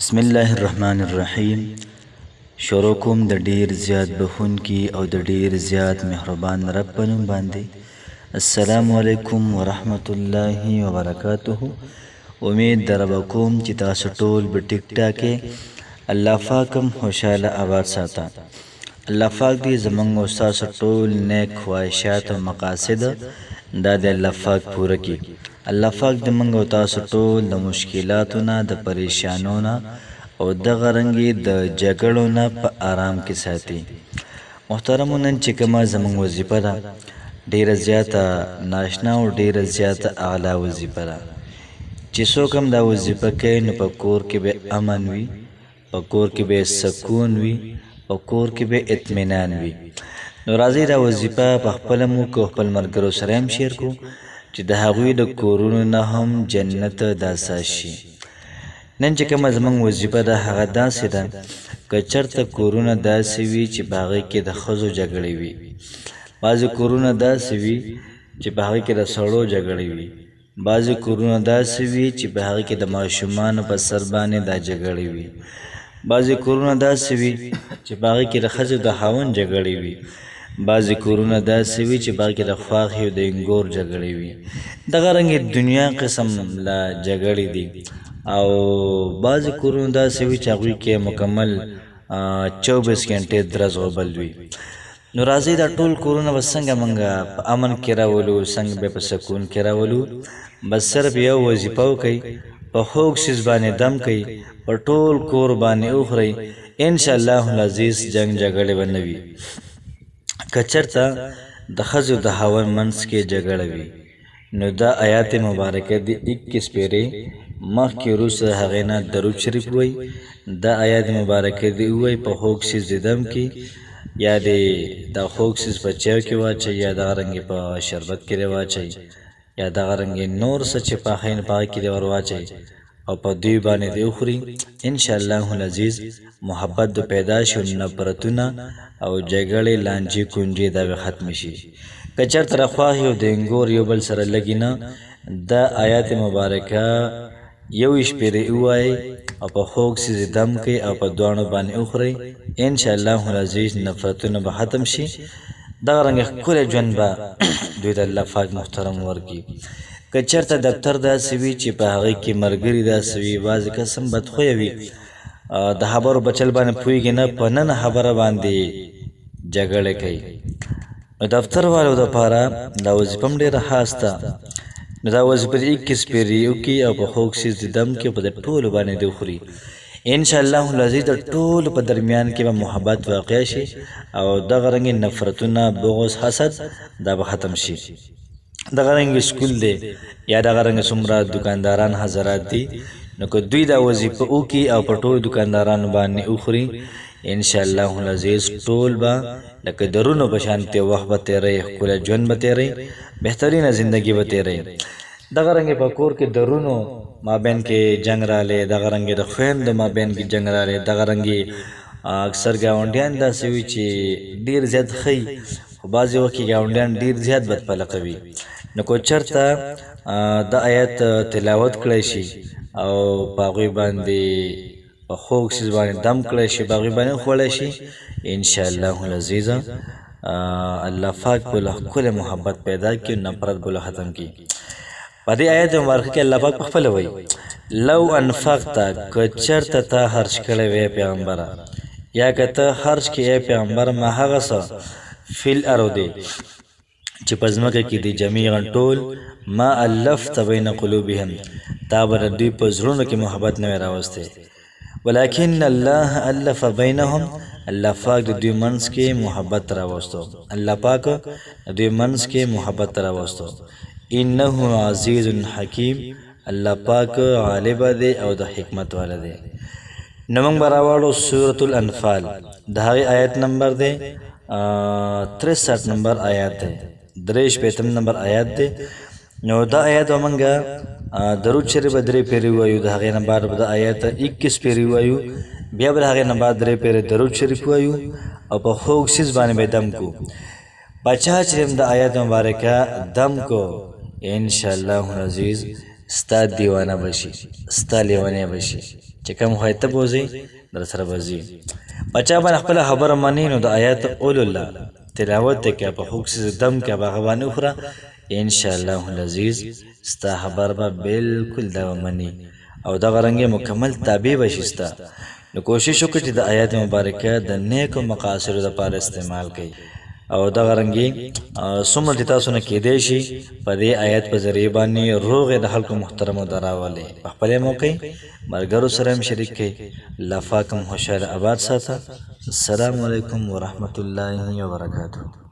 بسم الله الرحمن الرحیم. شروع کوم د ډیر زیات بخونکي او د ډیر زیات مهربان رب په نوم باندې. السلام علیکم ورحمت الله وبرکاته. امید در کوم چې تاسو ټول به ټیک ټاکې. الله پاکم خوشاله آباد ساته. الله پاک دې زمونږ او ستاسو ټول نیک خواهشات او مقاصد دا د الله پاک پوره کړي. الله پاک د موږ او تاسو ټول د مشکلاتو نه، د پریشانو نه او دغه رنګې د جګړو نه په آرام کې ساتي. محترمو، نن چې کومه زموږ وظیفه ده ډیره زیاته ناشنا او ډیره زیاته اعلی وظیفه ده چې څوک هم دا وظیفه کوي نو په کور کې به امن وي، په کور کې به سکون وي، په کور کې به اطمینان وي. نو راځئ دا وظیفه په خپله مو کو، خپل ملګرو سره هم شیر کو چې د هغوی د کورونو نه هم جنت د اساس شي. نن چې کومه زموږ وظیفه ده هغه داسې ده که چېرته کورونه داسې وي چې په هغې کې د ښځو جګړې وي، بعضې کورونه داسې وي چې په هغې کې د سړو جګړې وي، بعضې کورونه داسې وي چې په هغې کې د ماشومانو په سر باندې دا جګړې وي، بعضې کورونه داسې وي چې په هغې کې د ښځو د خاوند جګړې وي، بعضې کورونه داسې وي چې په هغې کې د خواښې او د انګور جګړې وي. دغه رنګې دنیا قسم له جګړې دي او بعضې کورونه داسې وي چې هغوی کې مکمل 24 ګنټې درز غوبل وي. نو راځئ دا ټول کورونه به څنګه موږ په امن کې راولو، څنګه به په سکون کې راولو. بس صرف یو وظیفه وکئ، په خوږ څیز باندې دم کوئ، په ټول کور باندې وخورئ، انشاءالله العزیز جنګ جګړې به نه وي. که چېرته د ښځو د خاوند منځ کې جګړه وي نو دا آیات مبارکه د 21 پیرې مخکې وروسته هغې نه درود شریف ووایي. دا آیات مبارکه دې ووایي په خوږ څیز د دم کې، یا دې دا خوږ څیز په چایو کې واچوئ، یا دغه رنګې په شربت کې دې واچوئ، یا دغه رنګې نور څه چې پاخئ نو په هغې کې دې ور واچوئ او په دوی باندې دې وخوري. انشاءالله العزیز محبت د پیدا شي، نفرتونه او جګړې لانجې کونجې دا به ختم شي. که چېرته د خواښې او د انګور یو بل سره لګي نه، دا آیات مبارکه 21 پیرې ووایئ او په خوږ څیز دم کوئ او په دواړو باندې وخورئ. انشاءالله العزیز نفرتونه به ختم شي. دغه رنګه ښکلی ژوند به دوی ته الله پاک محترم ورکړي. که چېرته دفتر داسې وي چې په هغې کې ملګري داسې وي، بعضې کس هم بدخویه وي، د خبرو په چل باندې پوهېږي نه، په نن خبره باندې جګړې کوي. نو دفتر والو دپاره دا وظیفه هم ډېره خاص ده. نو دا وظیفه د 21 پیرې وکړي او په خوږ څیز د دم کې په د ټولو باندې دې وخوري. انشاءالله العزیز د ټولو په درمیان کې به محبت واقع شي او دغه رنګې نفرتونه، بغض، حسد دا به ختم شي. دغه رنګې سکول دی یا دغه رنګې څومره دکانداران حضرات دي، نو که دوی دا وظیفه وکړي او په ټولو دکاندارانو باندې وخوري، انشاءالله العزیز ټول به لکه درونو په شانتې وخت به تېروي، ښکلی ژوند به تېروي، بهترینه زندګي به تېروي. دغه رنګې په کور کې درونو مابین کې جنګ رالی، دغه رنګې د خویندو مابین کې جنګ رالی، دغه رنګې اکثر ګاونډیان داسې وي چې ډېر زیات ښه خو بعضې وخت کې ګاونډیان ډېر زیات بدپلقه وي. نو که چېرته د آیت تلاوت کړی شي او په هغوی باندې په خوږ څیز باندې دم کړی شي، په هغوی باندې وخوړی شي، انشاءالله العزیز الله پاک به له ښکلی محبت پیدا کړي، نفرت به له ختم کړي. په دې آیت مبارکه کې الله پاک پخپله وایي لو انفقته، که چېرته ته خرچ کړی وی پیغمبره، یا که ته خرچ کړې ای پیغمبر ما هغه څه فی الارض چې په ځمکه کې دي جمیعا ټول، ما الفت بین قلوبهم، تا به د دوی په زړونو کې محبت نه وی راوستی، ولکن الله الف بینهم، الله پاک د دوی منځ کې محبت راوستو، الله پاک د دوی منځ کې محبت راوستو. انه عزیز حکیم، الله پاک غالب دی او د حکمت والا دی. نو موږ به راوړو سورة الانفال، د هغې آیت نمبر دی 63 نمبر آیات دی، 63 نمبر آیات دی. نو دا آیات به موږ درود شریف به 3 پیرې ووایو، د هغې نه بعد به د آیات 21 پیرې ووایو، بیا به د هغې نه بعد 3 پیرې درود شریف ووایو او په خوږ څیز باندې به دم کو. په چا چې د آیات مبارکه دم کو، انشاءالله العزیز ستا دیوانه بشي، ستا لیونی بشي. چې کوم خواهی ته بوځي در سره به ځي بچا باندې خپله خبره منې نو د آیات قول الله تلاوت ته کې په خوږ څیز دم کې به هغه باندې وخوره انشاءالله العزیز ستا خبر به بالکل دا ومني او دغه رنګې مکمل تابع به شي ستا نو کوشش وکړه چې د آیات مبارکه د نیکو مقاصدو دپاره استعمال کړئ او دغه رنګې څومره چې تاسو نه کیدی شي په دې آیات په ذریعې باندې روغې د خلکو محترمو ته راولئ په خپلې مو کوئ ملګرو سره هم شریک کړئ الله پاک هم خوشحاله آباد ساته السلام علیکم ورحمة الله وبرکاته